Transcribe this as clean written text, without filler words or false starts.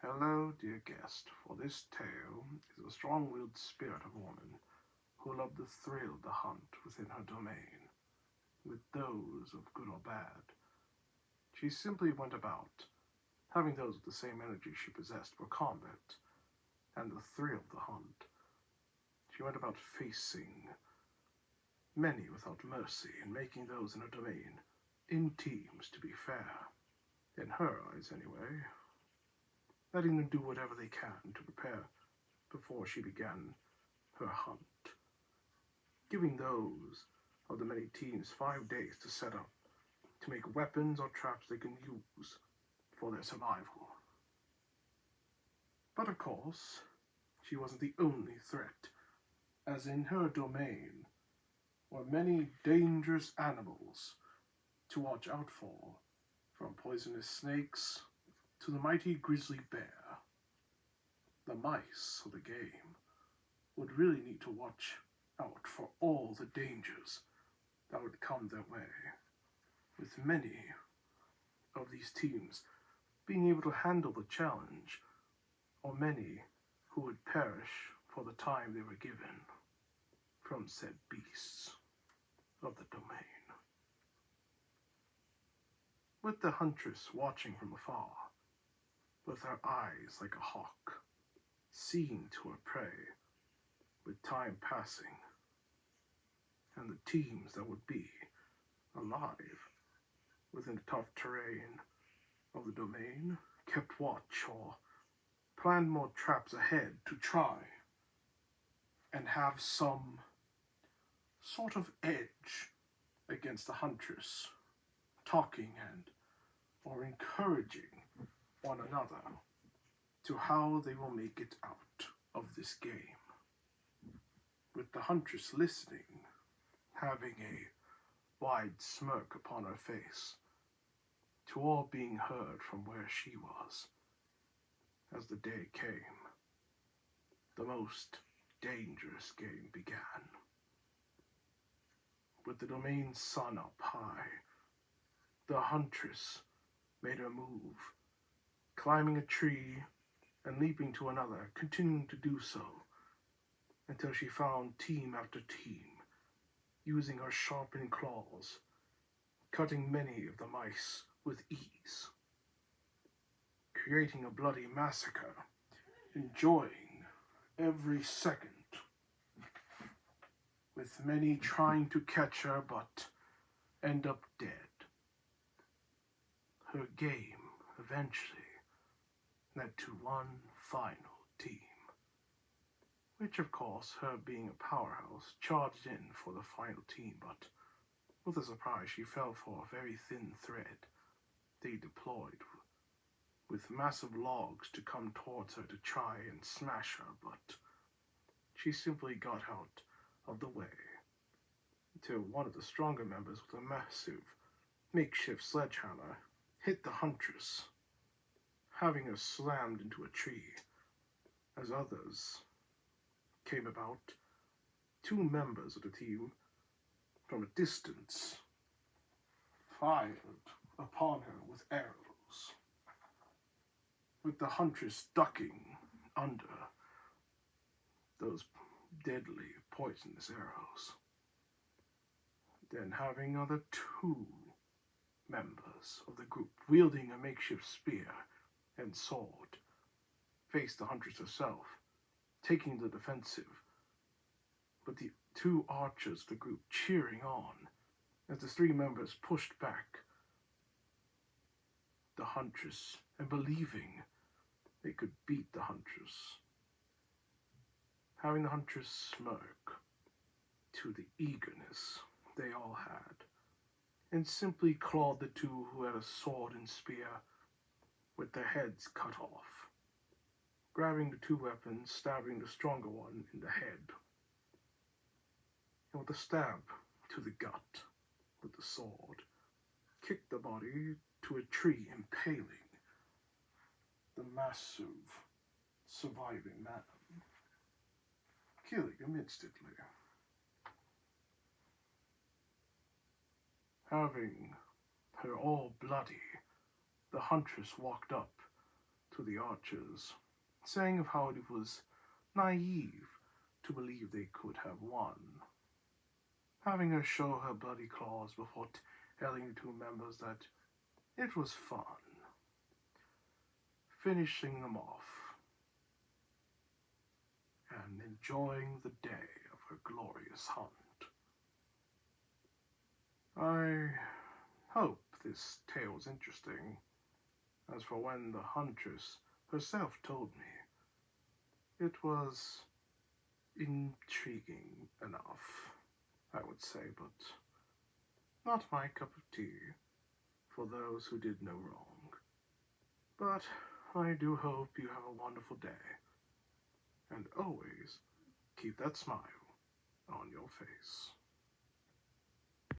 Hello, dear guest, for this tale is a strong-willed spirit of woman who loved the thrill of the hunt within her domain, with those of good or bad. She simply went about, having those with the same energy she possessed for combat and the thrill of the hunt. She went about facing many without mercy and making those in her domain in teams to be fair, in her eyes anyway, letting them do whatever they can to prepare before she began her hunt, giving those of the many teams 5 days to set up, to make weapons or traps they can use for their survival. But of course, she wasn't the only threat, as in her domain were many dangerous animals to watch out for, from poisonous snakes to the mighty grizzly bear. The mice of the game would really need to watch out for all the dangers that would come their way, with many of these teams being able to handle the challenge, or many who would perish for the time they were given from said beasts of the domain. With the huntress watching from afar, with her eyes like a hawk, seeing to her prey, with time passing, and the teams that would be alive within the tough terrain of the domain kept watch or planned more traps ahead to try and have some sort of edge against the huntress, talking and or encouraging one another to how they will make it out of this game. With the huntress listening, having a wide smirk upon her face, to all being heard from where she was, as the day came, the most dangerous game began. With the domain sun up high, the huntress made her move, climbing a tree and leaping to another, continuing to do so until she found team after team, using her sharpened claws, cutting many of the mice with ease, creating a bloody massacre, enjoying every second, with many trying to catch her but end up dead. Her game eventually led to one final team, which of course, her being a powerhouse, charged in for the final team, but with a surprise she fell for a very thin thread they deployed with massive logs to come towards her to try and smash her, but she simply got out of the way until one of the stronger members with a massive makeshift sledgehammer hit the huntress, having her slammed into a tree. As others came about, two members of the team from a distance fired upon her with arrows, with the huntress ducking under those deadly poisonous arrows. Then having other two members of the group wielding a makeshift spear and sword face the huntress herself, taking the defensive, with the two archers of the group cheering on as the three members pushed back the huntress and believing they could beat the huntress, having the huntress smirk to the eagerness they all had, and simply clawed the two who had a sword and spear with their heads cut off, grabbing the two weapons, stabbing the stronger one in the head, and with a stab to the gut with the sword, kicked the body to a tree, impaling the massive surviving man, killing him instantly. Having her all bloody, the huntress walked up to the archers, saying of how it was naive to believe they could have won, having her show her bloody claws before telling the two members that it was fun, finishing them off and enjoying the day of her glorious hunt. I hope this tale is interesting. As for when the Huntress herself told me, it was intriguing enough, I would say, but not my cup of tea for those who did no wrong. But I do hope you have a wonderful day, and always keep that smile on your face.